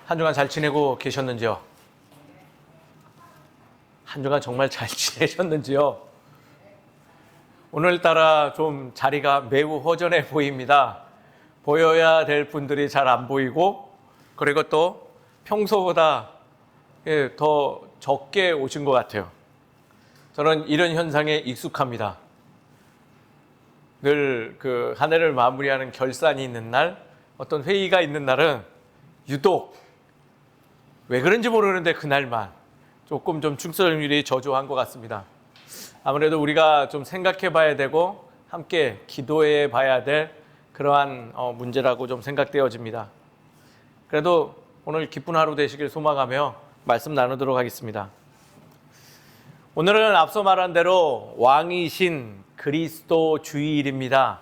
한 주간 잘 지내고 계셨는지요? 한 주간 정말 잘 지내셨는지요? 오늘따라 좀 자리가 매우 허전해 보입니다. 보여야 될 분들이 잘 안 보이고, 그리고 또 평소보다 더 적게 오신 것 같아요. 저는 이런 현상에 익숙합니다. 늘 한 해를 마무리하는 결산이 있는 날, 어떤 회의가 있는 날은 유독 왜 그런지 모르는데 그날만 조금 좀 출석률이 저조한 것 같습니다. 아무래도 우리가 좀 생각해 봐야 되고 함께 기도해 봐야 될 그러한 문제라고 좀 생각되어집니다. 그래도 오늘 기쁜 하루 되시길 소망하며 말씀 나누도록 하겠습니다. 오늘은 앞서 말한 대로 왕이신 그리스도 주일입니다.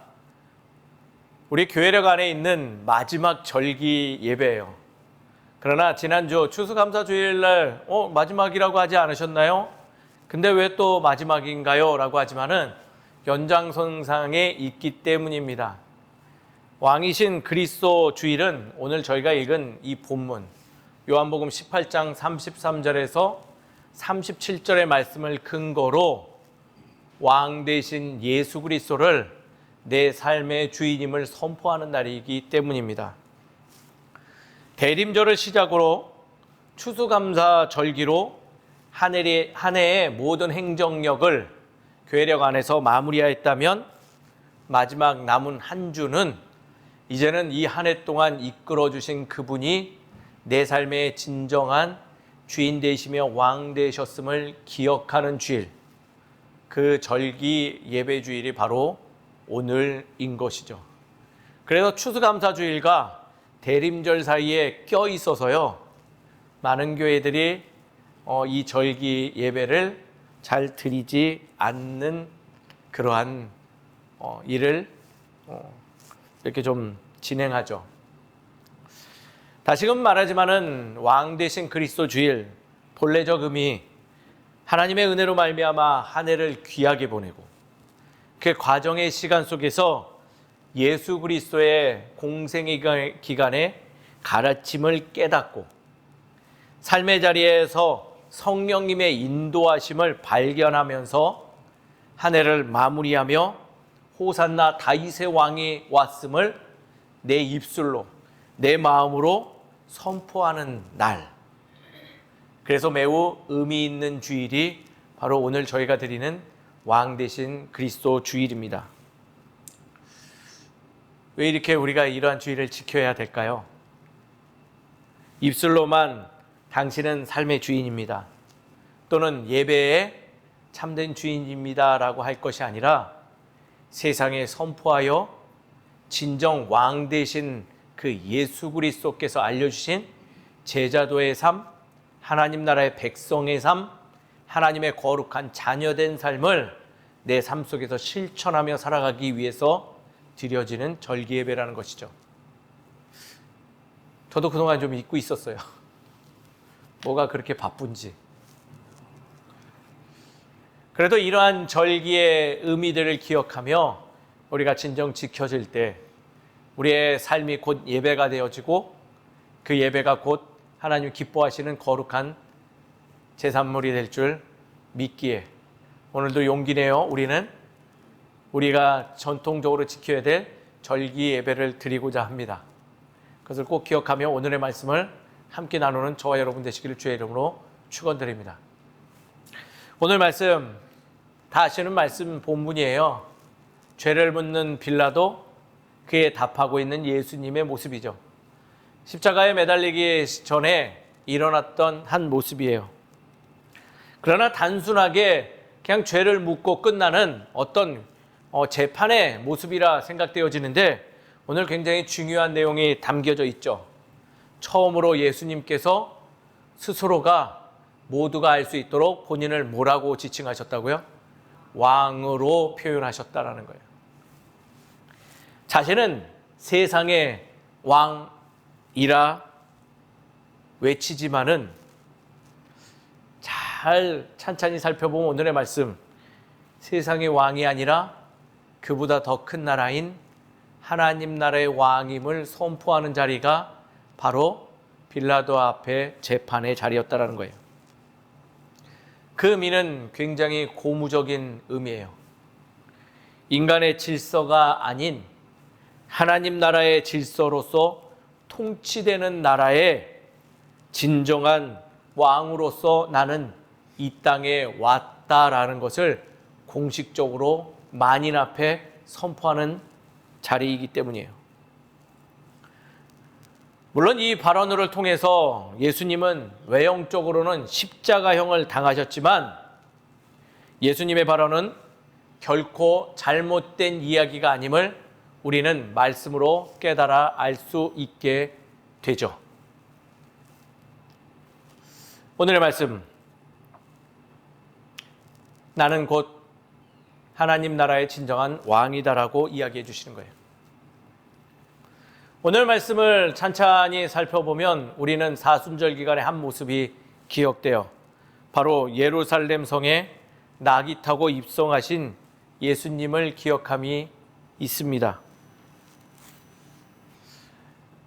우리 교회력 안에 있는 마지막 절기 예배예요. 그러나 지난주 추수감사주일날 마지막이라고 하지 않으셨나요? 근데 왜 또 마지막인가요? 라고 하지만은 연장선상에 있기 때문입니다. 왕이신 그리스도 주일은 오늘 저희가 읽은 이 본문 요한복음 18장 33절에서 37절의 말씀을 근거로 왕 되신 예수 그리스도를 내 삶의 주인임을 선포하는 날이기 때문입니다. 대림절을 시작으로 추수감사 절기로 한 해의 모든 행정력을 교회력 안에서 마무리하였다면 마지막 남은 한 주는 이제는 이 한 해 동안 이끌어 주신 그분이 내 삶의 진정한 주인 되시며 왕 되셨음을 기억하는 주일, 그 절기 예배 주일이 바로 오늘인 것이죠. 그래서 추수감사주일과 대림절 사이에 껴 있어서요, 많은 교회들이 이 절기 예배를 잘 드리지 않는 그러한 일을 이렇게 좀 진행하죠. 다시금 말하지만은 왕 되신 그리스도 주일 본래적 의미, 하나님의 은혜로 말미암아 한 해를 귀하게 보내고 그 과정의 시간 속에서 예수 그리스도의 공생의 기간에 가르침을 깨닫고 삶의 자리에서 성령님의 인도하심을 발견하면서 한 해를 마무리하며 호산나 다윗의 왕이 왔음을 내 입술로, 내 마음으로 선포하는 날. 그래서 매우 의미 있는 주일이 바로 오늘 저희가 드리는 왕 되신 그리스도 주일입니다. 왜 이렇게 우리가 이러한 주일을 지켜야 될까요? 입술로만 당신은 삶의 주인입니다, 또는 예배의 참된 주인입니다 라고 할 것이 아니라 세상에 선포하여 진정 왕 되신 그 예수 그리스도께서 알려주신 제자도의 삶, 하나님 나라의 백성의 삶, 하나님의 거룩한 자녀된 삶을 내 삶 속에서 실천하며 살아가기 위해서 드려지는 절기 예배라는 것이죠. 저도 그동안 좀 잊고 있었어요. 뭐가 그렇게 바쁜지. 그래도 이러한 절기의 의미들을 기억하며 우리가 진정 지켜질 때 우리의 삶이 곧 예배가 되어지고 그 예배가 곧 하나님 기뻐하시는 거룩한 제산물이 될 줄 믿기에 오늘도 용기 내어 우리가 전통적으로 지켜야 될 절기 예배를 드리고자 합니다. 그것을 꼭 기억하며 오늘의 말씀을 함께 나누는 저와 여러분 되시기를 주의 이름으로 축원드립니다. 오늘 말씀 다 아시는 말씀 본문이에요. 죄를 묻는 빌라도 그에 답하고 있는 예수님의 모습이죠. 십자가에 매달리기 전에 일어났던 한 모습이에요. 그러나 단순하게 그냥 죄를 묻고 끝나는 어떤 재판의 모습이라 생각되어지는데 오늘 굉장히 중요한 내용이 담겨져 있죠. 처음으로 예수님께서 스스로가 모두가 알 수 있도록 본인을 뭐라고 지칭하셨다고요? 왕으로 표현하셨다라는 거예요. 자신은 세상의 왕이라 외치지만은 잘 찬찬히 살펴보면 오늘의 말씀, 세상의 왕이 아니라 그보다 더 큰 나라인 하나님 나라의 왕임을 선포하는 자리가 바로 빌라도 앞에 재판의 자리였다라는 거예요. 그 의미는 굉장히 고무적인 의미예요. 인간의 질서가 아닌 하나님 나라의 질서로서 통치되는 나라의 진정한 왕으로서 나는 이 땅에 왔다라는 것을 공식적으로 만인 앞에 선포하는 자리이기 때문이에요. 물론 이 발언을 통해서 예수님은 외형적으로는 십자가형을 당하셨지만 예수님의 발언은 결코 잘못된 이야기가 아님을 우리는 말씀으로 깨달아 알 수 있게 되죠. 오늘의 말씀, 나는 곧 하나님 나라의 진정한 왕이다라고 이야기해 주시는 거예요. 오늘 말씀을 찬찬히 살펴보면 우리는 사순절 기간의 한 모습이 기억돼요. 바로 예루살렘 성에 낙이 타고 입성하신 예수님을 기억함이 있습니다.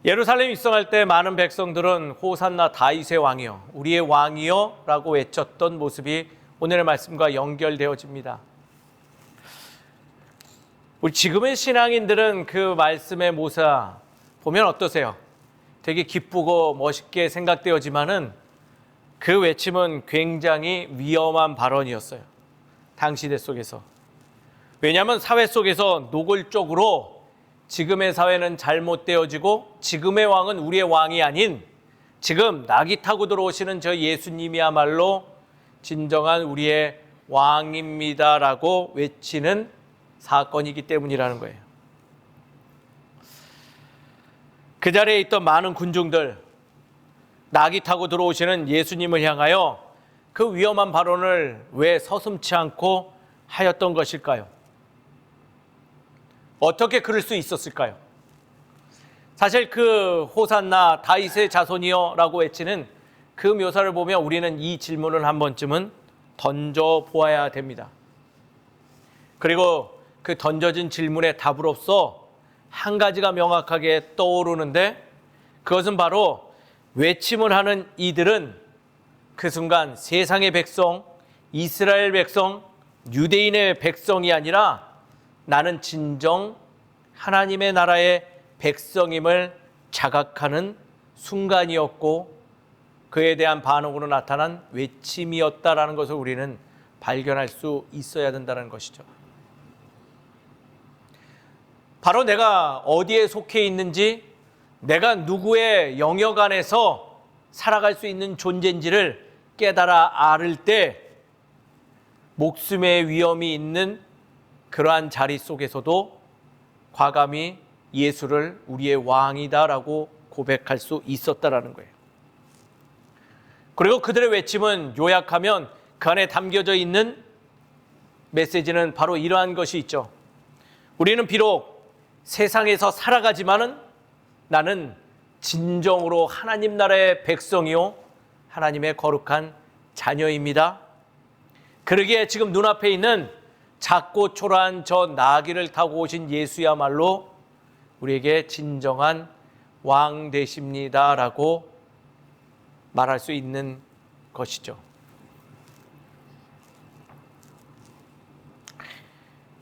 예루살렘 입성할 때 많은 백성들은 호산나 다윗의 왕이여, 우리의 왕이여 라고 외쳤던 모습이 오늘의 말씀과 연결되어집니다. 우리 지금의 신앙인들은 그 말씀의 모사 보면 어떠세요? 되게 기쁘고 멋있게 생각되어지만은 그 외침은 굉장히 위험한 발언이었어요. 당시 대 속에서. 왜냐하면 사회 속에서 노골적으로 지금의 사회는 잘못되어지고 지금의 왕은 우리의 왕이 아닌 지금 낙이 타고 들어오시는 저 예수님이야말로 진정한 우리의 왕입니다라고 외치는 사건이기 때문이라는 거예요. 그 자리에 있던 많은 군중들, 낙이 타고 들어오시는 예수님을 향하여 그 위험한 발언을 왜 서슴지 않고 하였던 것일까요? 어떻게 그럴 수 있었을까요? 사실 그 호산나 다윗의 자손이여 라고 외치는 그 묘사를 보면 우리는 이 질문을 한 번쯤은 던져보아야 됩니다. 그리고 그 던져진 질문의 답으로서 한 가지가 명확하게 떠오르는데 그것은 바로 외침을 하는 이들은 그 순간 세상의 백성, 이스라엘 백성, 유대인의 백성이 아니라 나는 진정 하나님의 나라의 백성임을 자각하는 순간이었고 그에 대한 반응으로 나타난 외침이었다라는 것을 우리는 발견할 수 있어야 된다는 것이죠. 바로 내가 어디에 속해 있는지, 내가 누구의 영역 안에서 살아갈 수 있는 존재인지를 깨달아 알을 때 목숨의 위험이 있는 그러한 자리 속에서도 과감히 예수를 우리의 왕이다라고 고백할 수 있었다라는 거예요. 그리고 그들의 외침은 요약하면 그 안에 담겨져 있는 메시지는 바로 이러한 것이 있죠. 우리는 비록 세상에서 살아가지만은 나는 진정으로 하나님 나라의 백성이요 하나님의 거룩한 자녀입니다. 그러기에 지금 눈앞에 있는 작고 초라한 저 나귀를 타고 오신 예수야말로 우리에게 진정한 왕 되십니다라고 말할 수 있는 것이죠.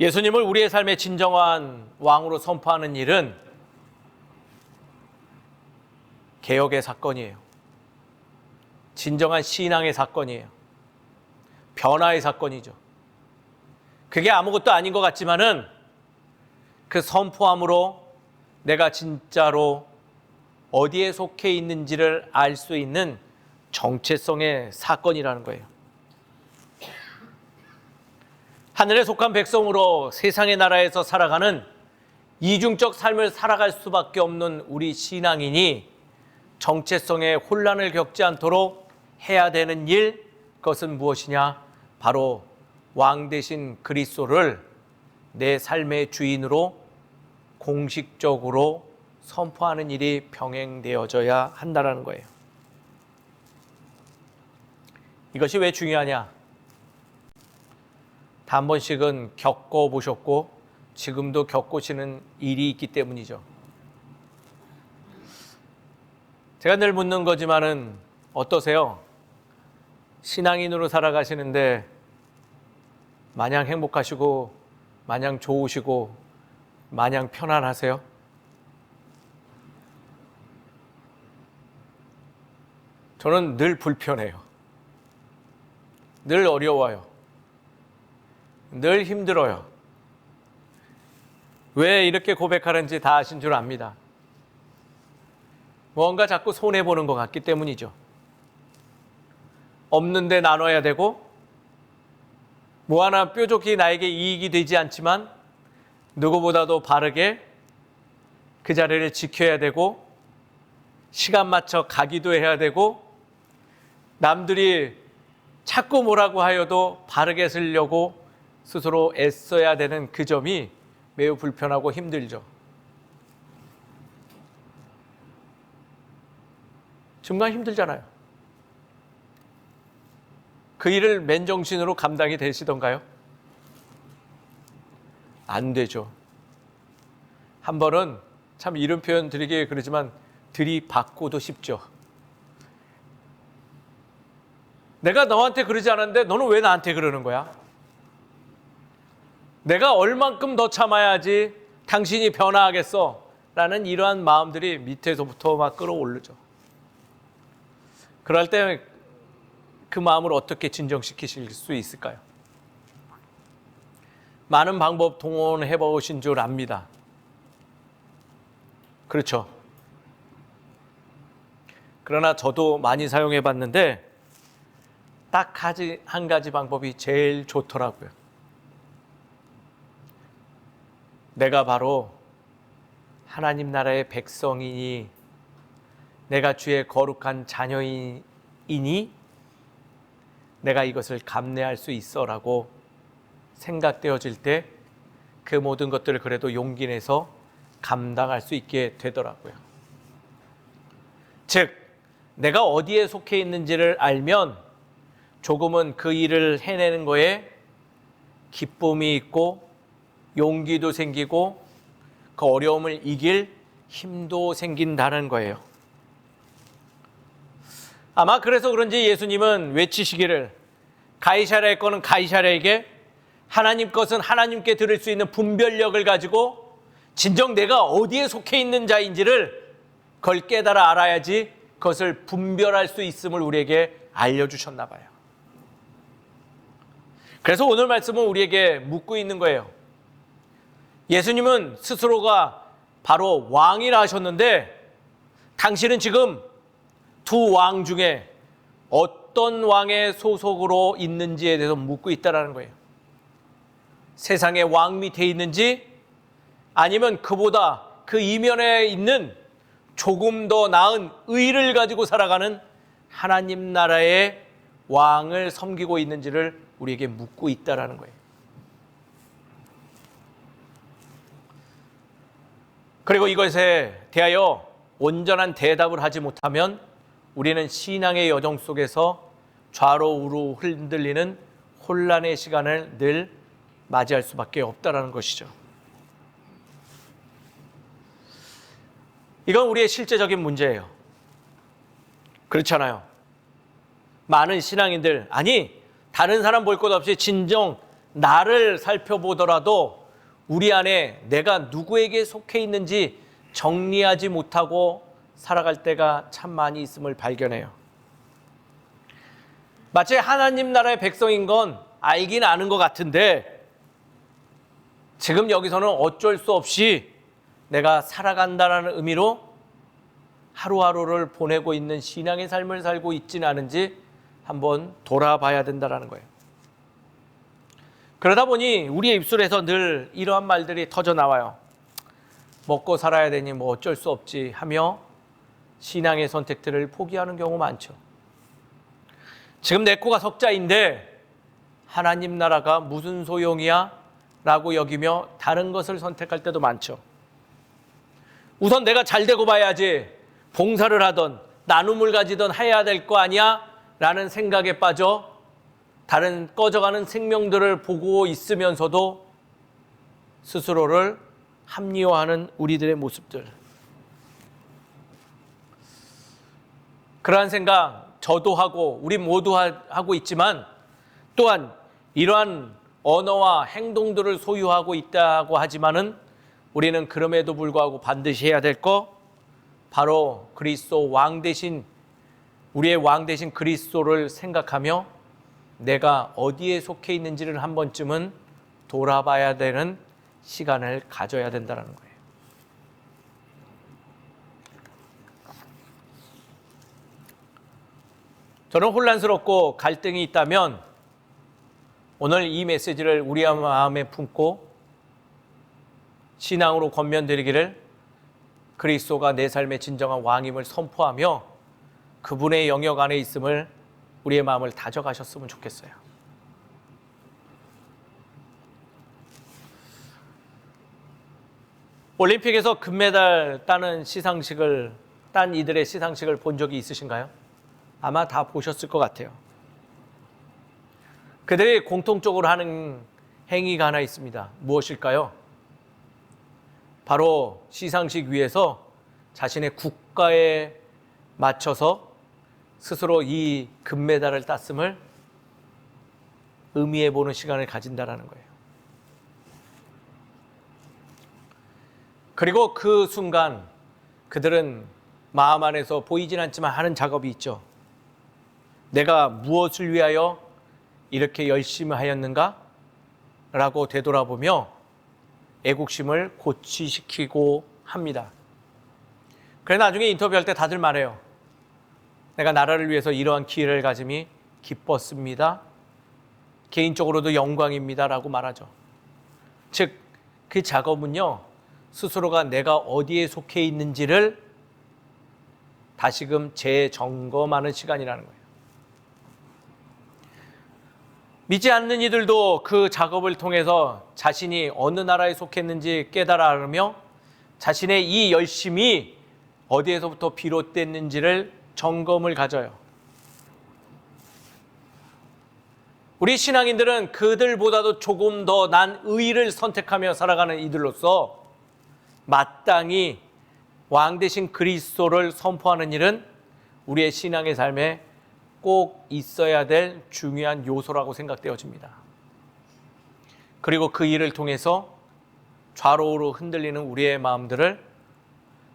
예수님을 우리의 삶의 진정한 왕으로 선포하는 일은 개혁의 사건이에요. 진정한 신앙의 사건이에요. 변화의 사건이죠. 그게 아무것도 아닌 것 같지만은 그 선포함으로 내가 진짜로 어디에 속해 있는지를 알 수 있는 정체성의 사건이라는 거예요. 하늘에 속한 백성으로 세상의 나라에서 살아가는 이중적 삶을 살아갈 수밖에 없는 우리 신앙인이 정체성의 혼란을 겪지 않도록 해야 되는 일, 그것은 무엇이냐? 바로 왕 대신 그리스도를 내 삶의 주인으로 공식적으로 선포하는 일이 병행되어져야 한다는 거예요. 이것이 왜 중요하냐? 다 한 번씩은 겪어보셨고 지금도 겪으시는 일이 있기 때문이죠. 제가 늘 묻는 거지만은 어떠세요? 신앙인으로 살아가시는데 마냥 행복하시고 마냥 좋으시고 마냥 편안하세요? 저는 늘 불편해요. 늘 어려워요. 늘 힘들어요. 왜 이렇게 고백하는지 다 아신 줄 압니다. 뭔가 자꾸 손해보는 것 같기 때문이죠. 없는데 나눠야 되고 뭐 하나 뾰족히 나에게 이익이 되지 않지만 누구보다도 바르게 그 자리를 지켜야 되고 시간 맞춰 가기도 해야 되고 남들이 자꾸 뭐라고 하여도 바르게 쓰려고 스스로 애써야 되는 그 점이 매우 불편하고 힘들죠. 정말 힘들잖아요. 그 일을 맨정신으로 감당이 되시던가요? 안 되죠. 한 번은 참 이런 표현 드리기 그러지만 들이받고도 싶죠. 내가 너한테 그러지 않았는데 너는 왜 나한테 그러는 거야? 내가 얼만큼 더 참아야지 당신이 변화하겠어? 라는 이러한 마음들이 밑에서부터 막 끌어오르죠. 그럴 때 그 마음을 어떻게 진정시키실 수 있을까요? 많은 방법 동원해 보신 줄 압니다. 그렇죠. 그러나 저도 많이 사용해 봤는데 딱 한 가지 방법이 제일 좋더라고요. 내가 바로 하나님 나라의 백성이니 내가 주의 거룩한 자녀이니 내가 이것을 감내할 수 있어라고 생각되어질 때 그 모든 것들을 그래도 용기 내서 감당할 수 있게 되더라고요. 즉, 내가 어디에 속해 있는지를 알면 조금은 그 일을 해내는 거에 기쁨이 있고 용기도 생기고 그 어려움을 이길 힘도 생긴다는 거예요. 아마 그래서 그런지 예수님은 외치시기를 가이사랴의 거는 가이사랴에게 하나님 것은 하나님께 드릴 수 있는 분별력을 가지고 진정 내가 어디에 속해 있는 자인지를 그걸 깨달아 알아야지 그것을 분별할 수 있음을 우리에게 알려주셨나 봐요. 그래서 오늘 말씀은 우리에게 묻고 있는 거예요. 예수님은 스스로가 바로 왕이라 하셨는데 당신은 지금 두 왕 중에 어떤 왕의 소속으로 있는지에 대해서 묻고 있다는 거예요. 세상의 왕 밑에 있는지 아니면 그보다 그 이면에 있는 조금 더 나은 의를 가지고 살아가는 하나님 나라의 왕을 섬기고 있는지를 우리에게 묻고 있다는 거예요. 그리고 이것에 대하여 온전한 대답을 하지 못하면 우리는 신앙의 여정 속에서 좌로 우로 흔들리는 혼란의 시간을 늘 맞이할 수밖에 없다는 것이죠. 이건 우리의 실제적인 문제예요. 그렇잖아요. 많은 신앙인들, 아니 다른 사람 볼 것 없이 진정 나를 살펴보더라도 우리 안에 내가 누구에게 속해 있는지 정리하지 못하고 살아갈 때가 참 많이 있음을 발견해요. 마치 하나님 나라의 백성인 건 알긴 아는 것 같은데 지금 여기서는 어쩔 수 없이 내가 살아간다는 의미로 하루하루를 보내고 있는 신앙의 삶을 살고 있지는 않은지 한번 돌아봐야 된다는 거예요. 그러다 보니 우리의 입술에서 늘 이러한 말들이 터져 나와요. 먹고 살아야 되니 뭐 어쩔 수 없지 하며 신앙의 선택들을 포기하는 경우 많죠. 지금 내 코가 석자인데 하나님 나라가 무슨 소용이야? 라고 여기며 다른 것을 선택할 때도 많죠. 우선 내가 잘 되고 봐야지 봉사를 하던 나눔을 가지던 해야 될 거 아니야? 라는 생각에 빠져 다른 꺼져가는 생명들을 보고 있으면서도 스스로를 합리화하는 우리들의 모습들. 그러한 생각 저도 하고 우리 모두 하고 있지만 또한 이러한 언어와 행동들을 소유하고 있다고 하지만은 우리는 그럼에도 불구하고 반드시 해야 될 거 바로 그리스도 왕 대신 우리의 왕 대신 그리스도를 생각하며 내가 어디에 속해 있는지를 한 번쯤은 돌아봐야 되는 시간을 가져야 된다는 거예요. 저는 혼란스럽고 갈등이 있다면 오늘 이 메시지를 우리 마음에 품고 신앙으로 권면드리기를 그리스도가 내 삶의 진정한 왕임을 선포하며 그분의 영역 안에 있음을 우리의 마음을 다져가셨으면 좋겠어요. 올림픽에서 금메달 따는 시상식을 딴 이들의 시상식을 본 적이 있으신가요? 아마 다 보셨을 것 같아요. 그들이 공통적으로 하는 행위가 하나 있습니다. 무엇일까요? 바로 시상식 위에서 자신의 국가에 맞춰서 스스로 이 금메달을 땄음을 의미해 보는 시간을 가진다라는 거예요. 그리고 그 순간 그들은 마음 안에서 보이진 않지만 하는 작업이 있죠. 내가 무엇을 위하여 이렇게 열심히 하였는가? 라고 되돌아보며 애국심을 고취시키고 합니다. 그래 나중에 인터뷰할 때 다들 말해요. 내가 나라를 위해서 이러한 기회를 가짐이 기뻤습니다. 개인적으로도 영광입니다. 라고 말하죠. 즉, 그 작업은요, 스스로가 내가 어디에 속해 있는지를 다시금 재점검하는 시간이라는 거예요. 믿지 않는 이들도 그 작업을 통해서 자신이 어느 나라에 속했는지 깨달아 알으며 자신의 이 열심이 어디에서부터 비롯됐는지를 점검을 가져요. 우리 신앙인들은 그들보다도 조금 더 난 의를 선택하며 살아가는 이들로서 마땅히 왕 대신 그리스도를 선포하는 일은 우리의 신앙의 삶에 꼭 있어야 될 중요한 요소라고 생각되어집니다. 그리고 그 일을 통해서 좌로우로 흔들리는 우리의 마음들을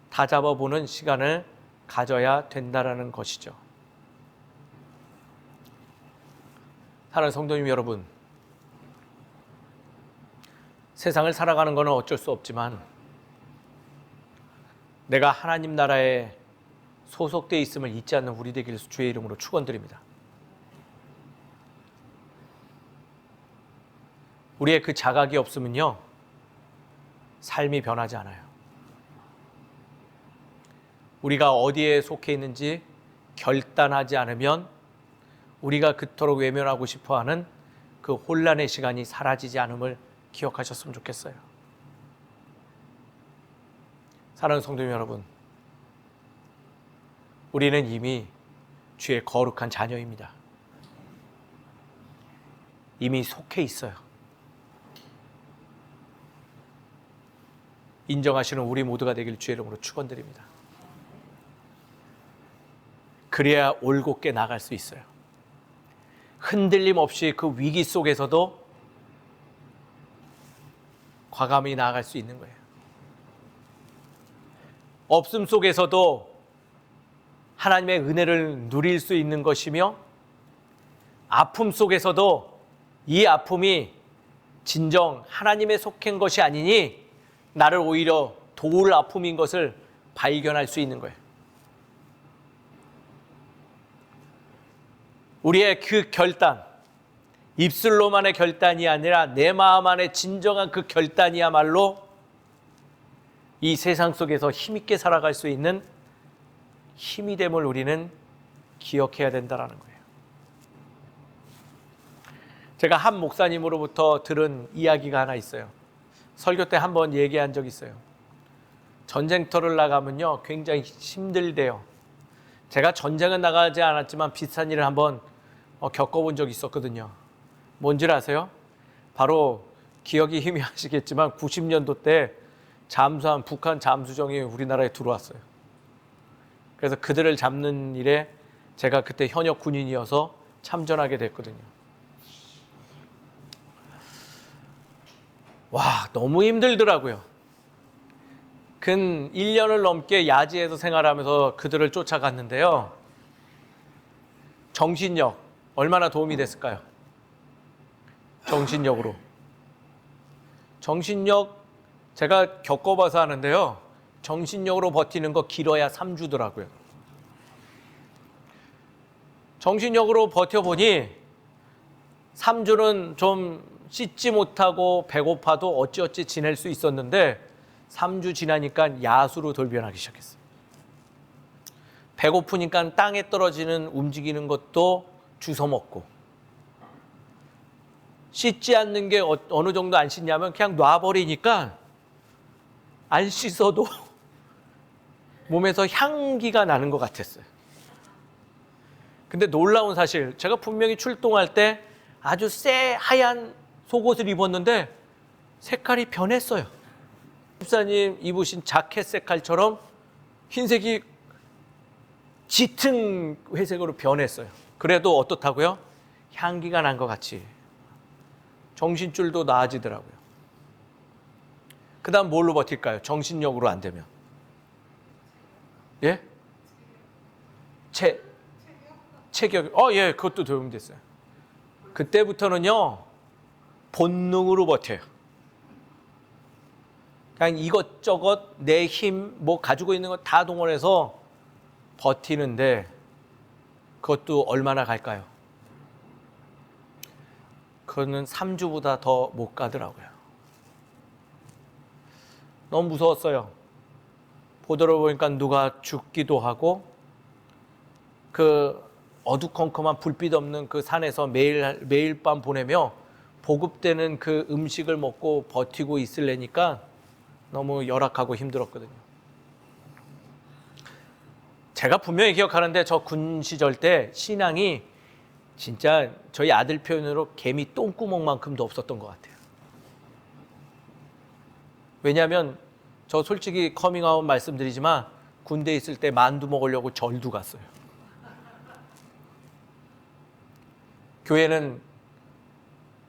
다잡아보는 시간을 가져야 된다는 것이죠. 사랑하는 성도님 여러분, 세상을 살아가는 것은 어쩔 수 없지만 내가 하나님 나라에 소속되어 있음을 잊지 않는 우리 되길 주의 이름으로 축원드립니다. 우리의 그 자각이 없으면요, 삶이 변하지 않아요. 우리가 어디에 속해 있는지 결단하지 않으면 우리가 그토록 외면하고 싶어하는 그 혼란의 시간이 사라지지 않음을 기억하셨으면 좋겠어요. 사랑하는 성도님 여러분, 우리는 이미 주의 거룩한 자녀입니다. 이미 속해 있어요. 인정하시는 우리 모두가 되길 주의 이름으로 축원드립니다. 그래야 올곧게 나갈 수 있어요. 흔들림 없이 그 위기 속에서도 과감히 나아갈 수 있는 거예요. 없음 속에서도 하나님의 은혜를 누릴 수 있는 것이며, 아픔 속에서도 이 아픔이 진정 하나님의 속한 것이 아니니 나를 오히려 도울 아픔인 것을 발견할 수 있는 거예요. 우리의 그 결단, 입술로만의 결단이 아니라 내 마음 안에 진정한 그 결단이야말로 이 세상 속에서 힘있게 살아갈 수 있는 힘이 됨을 우리는 기억해야 된다는 거예요. 제가 한 목사님으로부터 들은 이야기가 하나 있어요. 설교 때 한번 얘기한 적이 있어요. 전쟁터를 나가면요, 굉장히 힘들대요. 제가 전쟁은 나가지 않았지만 비슷한 일을 한번 겪어본 적이 있었거든요. 뭔지 아세요? 바로 기억이 희미하시겠지만 90년도 때 잠수한 북한 잠수정이 우리나라에 들어왔어요. 그래서 그들을 잡는 일에 제가 그때 현역 군인이어서 참전하게 됐거든요. 와, 너무 힘들더라고요. 근 1년을 넘게 야지에서 생활하면서 그들을 쫓아갔는데요. 정신력, 얼마나 도움이 됐을까요? 정신력으로. 정신력, 제가 겪어봐서 하는데요. 정신력으로 버티는 거 길어야 3주더라고요. 정신력으로 버텨보니 3주는 좀 씻지 못하고 배고파도 어찌어찌 지낼 수 있었는데 3주 지나니까 야수로 돌변하기 시작했어요. 배고프니까 땅에 떨어지는 움직이는 것도 주워 먹고, 씻지 않는 게 어느 정도 안 씻냐면 그냥 놔버리니까 안 씻어도 몸에서 향기가 나는 것 같았어요. 근데 놀라운 사실, 제가 분명히 출동할 때 아주 새하얀 속옷을 입었는데 색깔이 변했어요. 집사님 입으신 자켓 색깔처럼 흰색이 짙은 회색으로 변했어요. 그래도 어떻다고요? 향기가 난 것 같이 정신줄도 나아지더라고요. 그 다음 뭘로 버틸까요? 정신력으로 안 되면. 예? 체격. 예, 그것도 도움이 됐어요. 그때부터는요, 본능으로 버텨요. 그냥 이것저것 내 힘, 뭐 가지고 있는 거 다 동원해서 버티는데 그것도 얼마나 갈까요? 그거는 3주보다 더 못 가더라고요. 너무 무서웠어요. 보도를 보니까 누가 죽기도 하고, 그 어두컴컴한 불빛 없는 그 산에서 매일 밤 보내며 보급되는 그 음식을 먹고 버티고 있으려니까 너무 열악하고 힘들었거든요. 제가 분명히 기억하는데 저 군 시절 때 신앙이 진짜 저희 아들 표현으로 개미 똥구멍만큼도 없었던 것 같아요. 왜냐하면 저 솔직히 커밍아웃 말씀드리지만 군대에 있을 때 만두 먹으려고 절도 갔어요. 교회는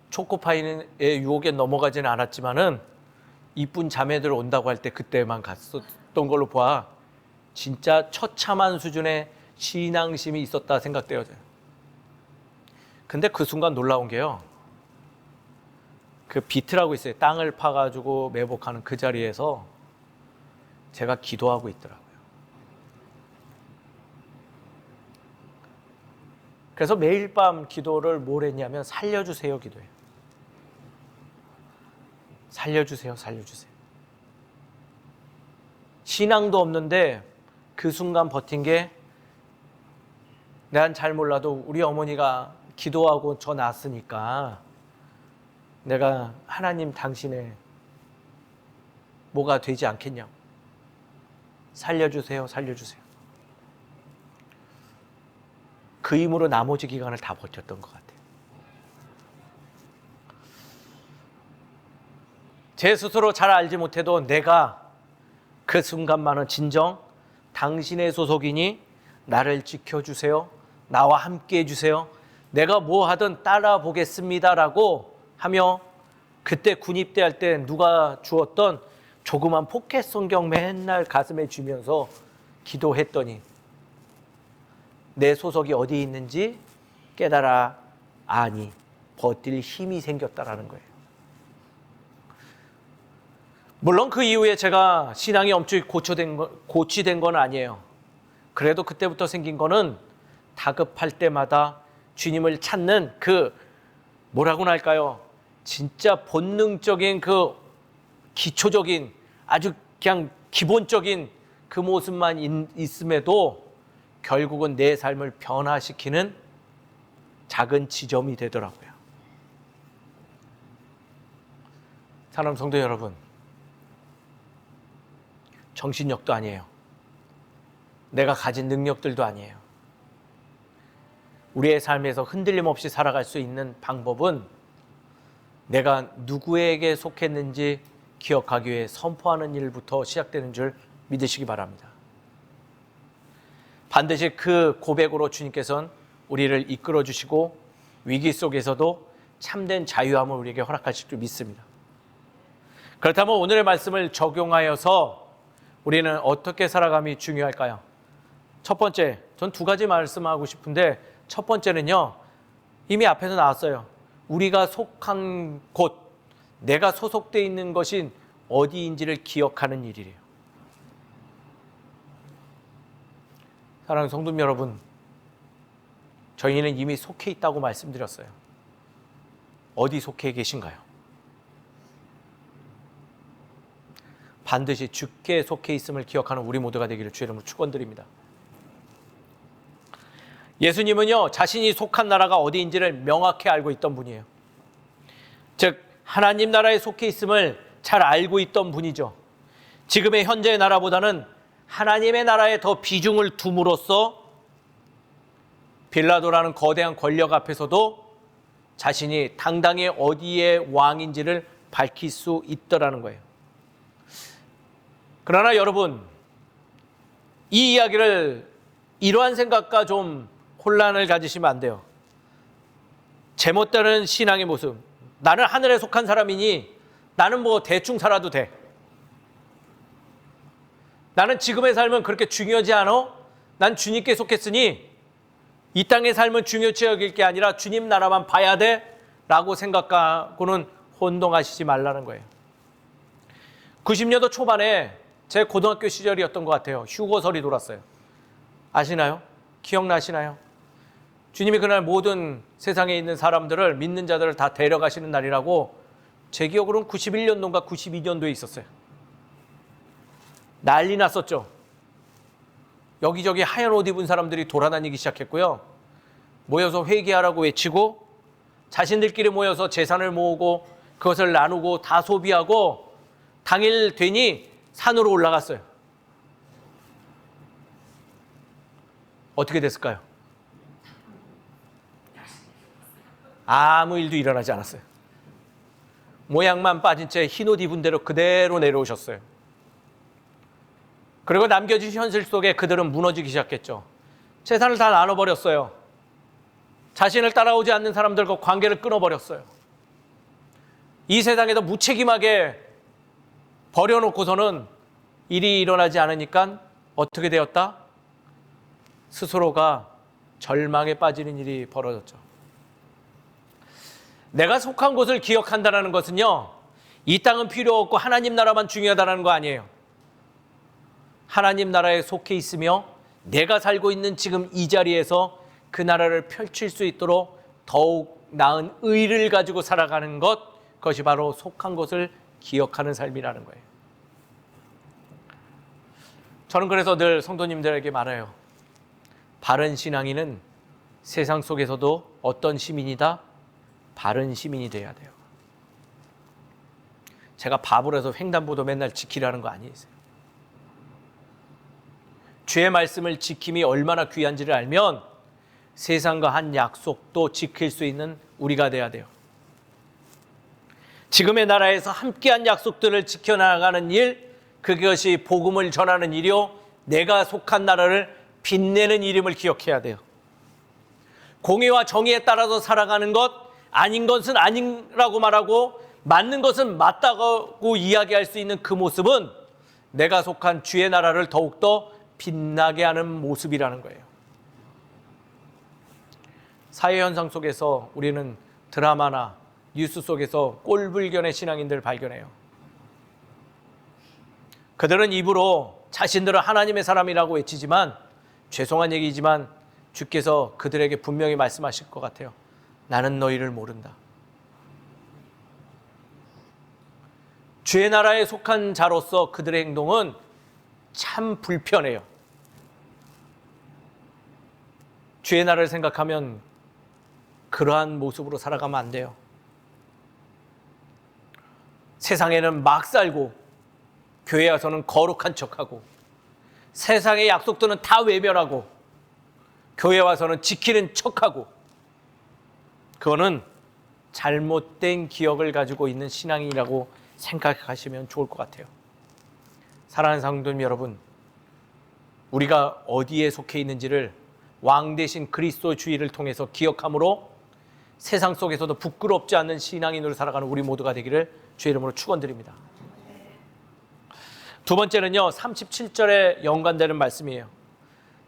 초코파이의 유혹에 넘어가지는 않았지만은 이쁜 자매들 온다고 할 때 그때만 갔었던 걸로 봐 진짜 처참한 수준의 신앙심이 있었다 생각돼요. 근데 그 순간 놀라운 게요. 그 비트라고 있어요. 땅을 파가지고 매복하는 그 자리에서 제가 기도하고 있더라고요. 그래서 매일 밤 기도를 뭘 했냐면 살려주세요 기도해요. 살려주세요, 살려주세요. 신앙도 없는데 그 순간 버틴 게 난 잘 몰라도 우리 어머니가 기도하고 저 낳았으니까 내가 하나님 당신의 뭐가 되지 않겠냐고. 살려주세요, 살려주세요. 그 힘으로 나머지 기간을 다 버텼던 것 같아요. 제 스스로 잘 알지 못해도 내가 그 순간만은 진정 당신의 소속이니 나를 지켜주세요. 나와 함께 해주세요. 내가 뭐 하든 따라 보겠습니다라고 하며 그때 군입대할 때 누가 주었던 조그만 포켓 성경 맨날 가슴에 쥐면서 기도했더니 내 소속이 어디 있는지 깨달아 아니 버틸 힘이 생겼다라는 거예요. 물론 그 이후에 제가 신앙이 엄청 고치된 건 아니에요. 그래도 그때부터 생긴 거는 다급할 때마다 주님을 찾는 그 뭐라고나 할까요? 진짜 본능적인 그 기초적인 아주 그냥 기본적인 그 모습만 있음에도 결국은 내 삶을 변화시키는 작은 지점이 되더라고요. 사랑하는 성도 여러분, 정신력도 아니에요. 내가 가진 능력들도 아니에요. 우리의 삶에서 흔들림 없이 살아갈 수 있는 방법은 내가 누구에게 속했는지 기억하기 위해 선포하는 일부터 시작되는 줄 믿으시기 바랍니다. 반드시 그 고백으로 주님께서는 우리를 이끌어 주시고 위기 속에서도 참된 자유함을 우리에게 허락하실 줄 믿습니다. 그렇다면 오늘의 말씀을 적용하여서 우리는 어떻게 살아감이 중요할까요? 첫 번째, 전 두 가지 말씀하고 싶은데 첫 번째는요, 이미 앞에서 나왔어요. 우리가 속한 곳, 내가 소속되어 있는 것이 어디인지를 기억하는 일이래요. 사랑하는 성도 여러분, 저희는 이미 속해 있다고 말씀드렸어요. 어디 속해 계신가요? 반드시 주께 속해 있음을 기억하는 우리 모두가 되기를 주의 이름으로 축원드립니다. 예수님은요, 자신이 속한 나라가 어디인지를 명확히 알고 있던 분이에요. 즉 하나님 나라에 속해 있음을 잘 알고 있던 분이죠. 지금의 현재의 나라보다는 하나님의 나라에 더 비중을 둠으로써 빌라도라는 거대한 권력 앞에서도 자신이 당당히 어디의 왕인지를 밝힐 수 있더라는 거예요. 그러나 여러분, 이 이야기를 이러한 생각과 좀 혼란을 가지시면 안 돼요. 제멋대로는 신앙의 모습. 나는 하늘에 속한 사람이니 나는 뭐 대충 살아도 돼. 나는 지금의 삶은 그렇게 중요하지 않아. 난 주님께 속했으니 이 땅의 삶은 중요치 여길 게 아니라 주님 나라만 봐야 돼 라고 생각하고는 혼동하시지 말라는 거예요. 90년도 초반에 제 고등학교 시절이었던 것 같아요. 휴거설이 돌았어요. 아시나요? 기억나시나요? 주님이 그날 모든 세상에 있는 사람들을, 믿는 자들을 다 데려가시는 날이라고 제 기억으로는 91년도인가 92년도에 있었어요. 난리 났었죠. 여기저기 하얀 옷 입은 사람들이 돌아다니기 시작했고요. 모여서 회개하라고 외치고 자신들끼리 모여서 재산을 모으고 그것을 나누고 다 소비하고 당일 되니 산으로 올라갔어요. 어떻게 됐을까요? 아무 일도 일어나지 않았어요. 모양만 빠진 채 흰옷 입은 대로 그대로 내려오셨어요. 그리고 남겨진 현실 속에 그들은 무너지기 시작했죠. 재산을 다 나눠버렸어요. 자신을 따라오지 않는 사람들과 관계를 끊어버렸어요. 이 세상에서 무책임하게 버려놓고서는 일이 일어나지 않으니까 어떻게 되었다? 스스로가 절망에 빠지는 일이 벌어졌죠. 내가 속한 곳을 기억한다는 것은요, 이 땅은 필요 없고 하나님 나라만 중요하다는 거 아니에요. 하나님 나라에 속해 있으며 내가 살고 있는 지금 이 자리에서 그 나라를 펼칠 수 있도록 더욱 나은 의를 가지고 살아가는 것, 그것이 바로 속한 곳을 기억하는 삶이라는 거예요. 저는 그래서 늘 성도님들에게 말해요. 바른 신앙인은 세상 속에서도 어떤 시민이다? 바른 시민이 돼야 돼요. 제가 바보라서 횡단보도 맨날 지키라는 거 아니에요. 주의 말씀을 지킴이 얼마나 귀한지를 알면 세상과 한 약속도 지킬 수 있는 우리가 돼야 돼요. 지금의 나라에서 함께한 약속들을 지켜나가는 일, 그것이 복음을 전하는 일이요, 내가 속한 나라를 빛내는 일임을 기억해야 돼요. 공의와 정의에 따라서 살아가는 것, 아닌 것은 아니라고 말하고 맞는 것은 맞다고 이야기할 수 있는 그 모습은 내가 속한 주의 나라를 더욱더 빛나게 하는 모습이라는 거예요. 사회 현상 속에서 우리는 드라마나 뉴스 속에서 꼴불견의 신앙인들을 발견해요. 그들은 입으로 자신들은 하나님의 사람이라고 외치지만, 죄송한 얘기지만 주께서 그들에게 분명히 말씀하실 것 같아요. 나는 너희를 모른다. 주의 나라에 속한 자로서 그들의 행동은 참 불편해요. 주의 나라를 생각하면 그러한 모습으로 살아가면 안 돼요. 세상에는 막 살고 교회 와서는 거룩한 척하고 세상의 약속들은 다 외면하고 교회 와서는 지키는 척하고, 그거는 잘못된 기억을 가지고 있는 신앙이라고 생각하시면 좋을 것 같아요. 사랑하는 성도님 여러분, 우리가 어디에 속해 있는지를 왕 대신 그리스도 주의를 통해서 기억함으로 세상 속에서도 부끄럽지 않는 신앙인으로 살아가는 우리 모두가 되기를 주의 이름으로 축원드립니다. 두 번째는요, 37절에 연관되는 말씀이에요.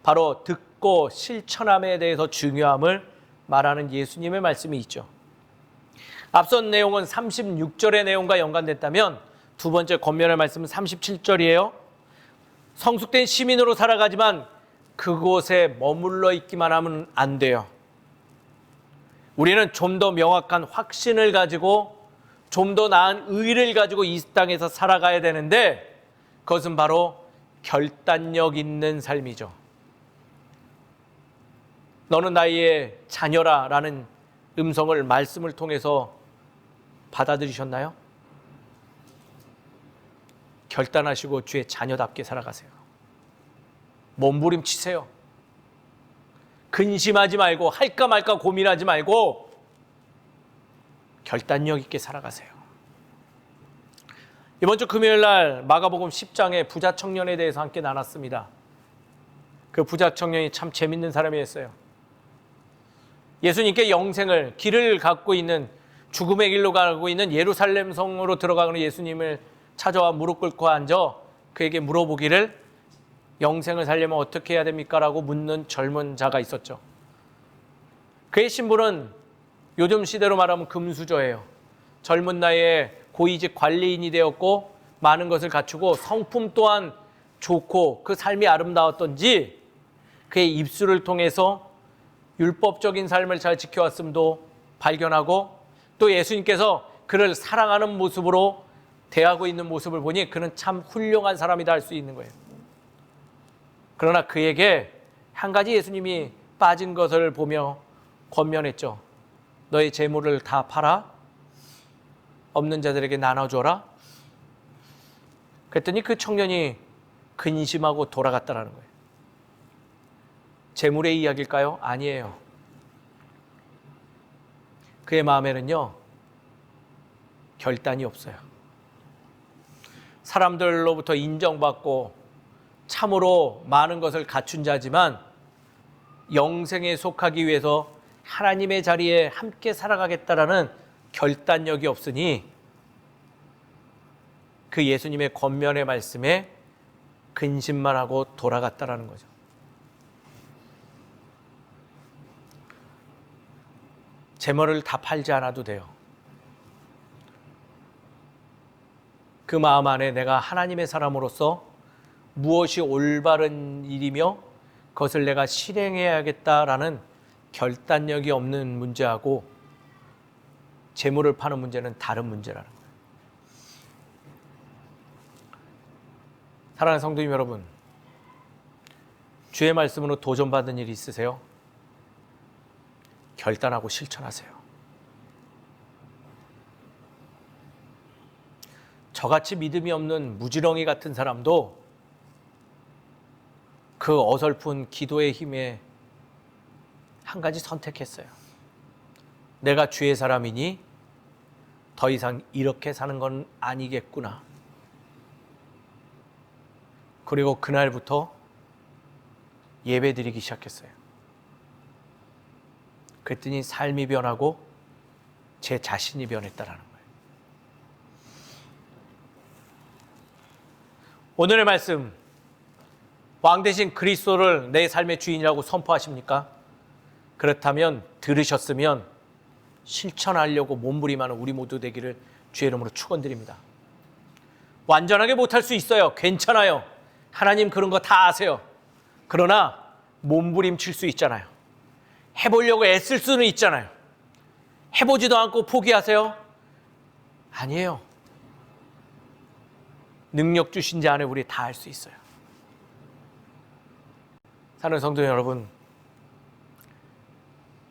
바로 듣고 실천함에 대해서 중요함을 말하는 예수님의 말씀이 있죠. 앞선 내용은 36절의 내용과 연관됐다면 두 번째 권면의 말씀은 37절이에요. 성숙된 시민으로 살아가지만 그곳에 머물러 있기만 하면 안 돼요. 우리는 좀 더 명확한 확신을 가지고 좀 더 나은 의를 가지고 이 땅에서 살아가야 되는데 그것은 바로 결단력 있는 삶이죠. 너는 나의 자녀라 라는 음성을 말씀을 통해서 받아들이셨나요? 결단하시고 주의 자녀답게 살아가세요. 몸부림치세요. 근심하지 말고 할까 말까 고민하지 말고 결단력 있게 살아가세요. 이번 주 금요일 날 마가복음 10장의 부자 청년에 대해서 함께 나눴습니다. 그 부자 청년이 참 재밌는 사람이었어요. 예수님께 영생을 길을 갖고 있는 죽음의 길로 가고 있는 예루살렘 성으로 들어가는 예수님을 찾아와 무릎 꿇고 앉아 그에게 물어보기를 영생을 살려면 어떻게 해야 됩니까? 라고 묻는 젊은 자가 있었죠. 그의 신분은 요즘 시대로 말하면 금수저예요. 젊은 나이에 고위직 관리인이 되었고 많은 것을 갖추고 성품 또한 좋고 그 삶이 아름다웠던지 그의 입술을 통해서 율법적인 삶을 잘 지켜왔음도 발견하고 또 예수님께서 그를 사랑하는 모습으로 대하고 있는 모습을 보니 그는 참 훌륭한 사람이다 할 수 있는 거예요. 그러나 그에게 한 가지 예수님이 빠진 것을 보며 권면했죠. 너의 재물을 다 팔아 없는 자들에게 나눠줘라. 그랬더니 그 청년이 근심하고 돌아갔다라는 거예요. 재물의 이야기일까요? 아니에요. 그의 마음에는요, 결단이 없어요. 사람들로부터 인정받고 참으로 많은 것을 갖춘 자지만 영생에 속하기 위해서 하나님의 자리에 함께 살아가겠다라는 결단력이 없으니 그 예수님의 권면의 말씀에 근심만 하고 돌아갔다라는 거죠. 재물을 다 팔지 않아도 돼요. 그 마음 안에 내가 하나님의 사람으로서 무엇이 올바른 일이며 그것을 내가 실행해야겠다라는 결단력이 없는 문제하고 재물을 파는 문제는 다른 문제라는 거예요. 사랑하는 성도님 여러분, 주의 말씀으로 도전받은 일이 있으세요? 결단하고 실천하세요. 저같이 믿음이 없는 무지렁이 같은 사람도 그 어설픈 기도의 힘에 한 가지 선택했어요. 내가 주의 사람이니 더 이상 이렇게 사는 건 아니겠구나. 그리고 그날부터 예배 드리기 시작했어요. 그랬더니 삶이 변하고 제 자신이 변했다라는 거예요. 오늘의 말씀, 왕 대신 그리스도를 내 삶의 주인이라고 선포하십니까? 그렇다면 들으셨으면 실천하려고 몸부림하는 우리 모두 되기를 주의 이름으로 축원드립니다. 완전하게 못할 수 있어요. 괜찮아요. 하나님 그런 거 다 아세요. 그러나 몸부림칠 수 있잖아요. 해보려고 애쓸 수는 있잖아요. 해보지도 않고 포기하세요? 아니에요. 능력 주신 자 안에 우리 다 할 수 있어요. 사랑하는 성도 여러분,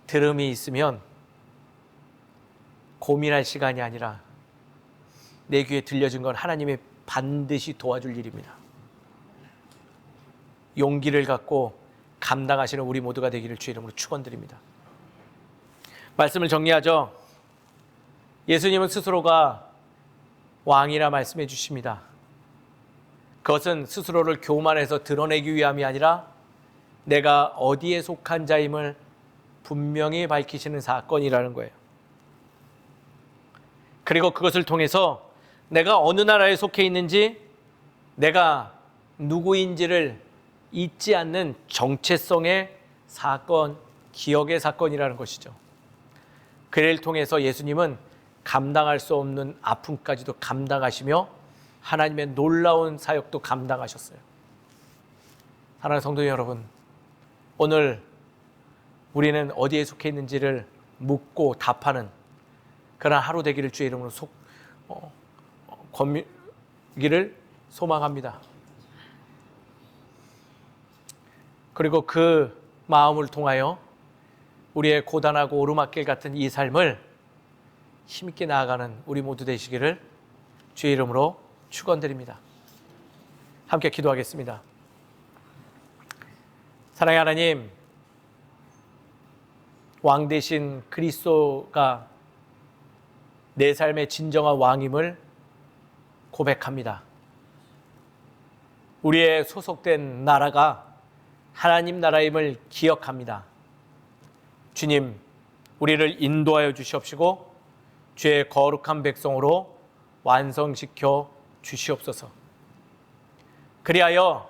들음이 있으면 고민할 시간이 아니라 내 귀에 들려진 건 하나님이 반드시 도와줄 일입니다. 용기를 갖고 감당하시는 우리 모두가 되기를 주의 이름으로 축원드립니다. 말씀을 정리하죠. 예수님은 스스로가 왕이라 말씀해 주십니다. 그것은 스스로를 교만해서 드러내기 위함이 아니라 내가 어디에 속한 자임을 분명히 밝히시는 사건이라는 거예요. 그리고 그것을 통해서 내가 어느 나라에 속해 있는지, 내가 누구인지를 잊지 않는 정체성의 사건, 기억의 사건이라는 것이죠. 그를 통해서 예수님은 감당할 수 없는 아픔까지도 감당하시며 하나님의 놀라운 사역도 감당하셨어요. 사랑하는 성도 여러분, 오늘 우리는 어디에 속해 있는지를 묻고 답하는 그런 하루 되기를 주의 이름으로 권기를 소망합니다. 그리고 그 마음을 통하여 우리의 고단하고 오르막길 같은 이 삶을 힘있게 나아가는 우리 모두 되시기를 주의 이름으로 축원드립니다. 함께 기도하겠습니다. 사랑의 하나님, 왕 대신 그리스도가 내 삶의 진정한 왕임을 고백합니다. 우리의 소속된 나라가 하나님 나라임을 기억합니다. 주님, 우리를 인도하여 주시옵시고 주의 거룩한 백성으로 완성시켜 주시옵소서. 그리하여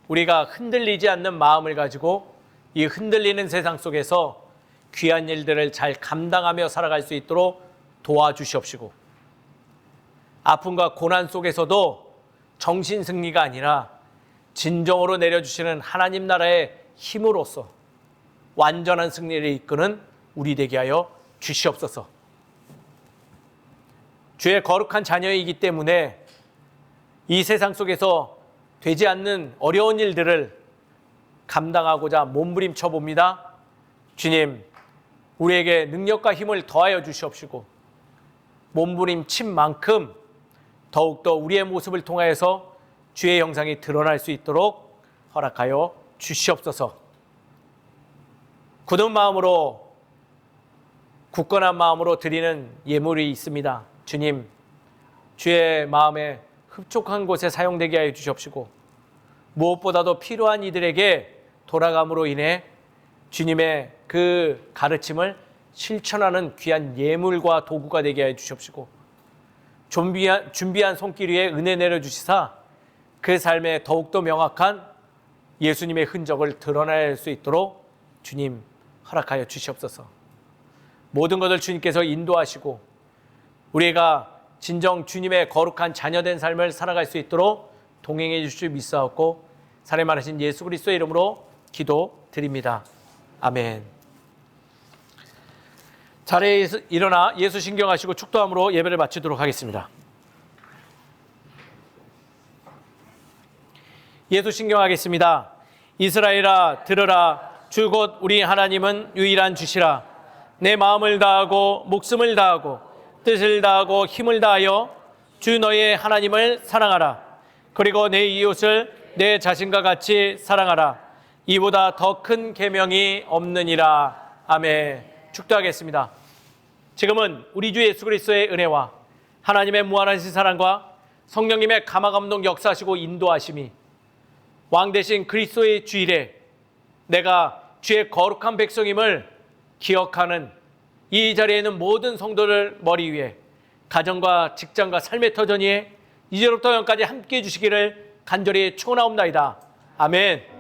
우리가 흔들리지 않는 마음을 가지고 이 흔들리는 세상 속에서 귀한 일들을 잘 감당하며 살아갈 수 있도록 도와주시옵시고, 아픔과 고난 속에서도 정신 승리가 아니라 진정으로 내려주시는 하나님 나라의 힘으로써 완전한 승리를 이끄는 우리 되게 하여 주시옵소서. 주의 거룩한 자녀이기 때문에 이 세상 속에서 되지 않는 어려운 일들을 감당하고자 몸부림쳐 봅니다. 주님, 우리에게 능력과 힘을 더하여 주시옵시고 몸부림친 만큼 더욱더 우리의 모습을 통하여서 주의 형상이 드러날 수 있도록 허락하여 주시옵소서. 굳은 마음으로, 굳건한 마음으로 드리는 예물이 있습니다. 주님, 주의 마음에 흡족한 곳에 사용되게 하여 주시옵시고 무엇보다도 필요한 이들에게 돌아감으로 인해 주님의 그 가르침을 실천하는 귀한 예물과 도구가 되게 하여 주시옵시고 준비한 손길 위에 은혜 내려주시사 그 삶에 더욱더 명확한 예수님의 흔적을 드러낼 수 있도록 주님 허락하여 주시옵소서. 모든 것을 주님께서 인도하시고 우리가 진정 주님의 거룩한 자녀된 삶을 살아갈 수 있도록 동행해 주실 믿사옵고 살해만하신 예수 그리스도의 이름으로 기도드립니다. 아멘. 자리에서 일어나 예수 신경하시고 축도함으로 예배를 마치도록 하겠습니다. 예수 신경하겠습니다. 이스라엘아 들으라, 주 곧 우리 하나님은 유일한 주시라. 내 마음을 다하고 목숨을 다하고 뜻을 다하고 힘을 다하여 주 너의 하나님을 사랑하라. 그리고 내 이웃을 내 자신과 같이 사랑하라. 이보다 더 큰 계명이 없느니라. 아멘. 축도하겠습니다. 지금은 우리 주 예수 그리스도의 은혜와 하나님의 무한하신 사랑과 성령님의 감화감동 역사하시고 인도하심이 왕 대신 그리스도의 주일에 내가 주의 거룩한 백성임을 기억하는 이 자리에 있는 모든 성도들 머리 위에 가정과 직장과 삶의 터전 위에 이제로부터 영까지 함께해 주시기를 간절히 축원하옵나이다. 아멘.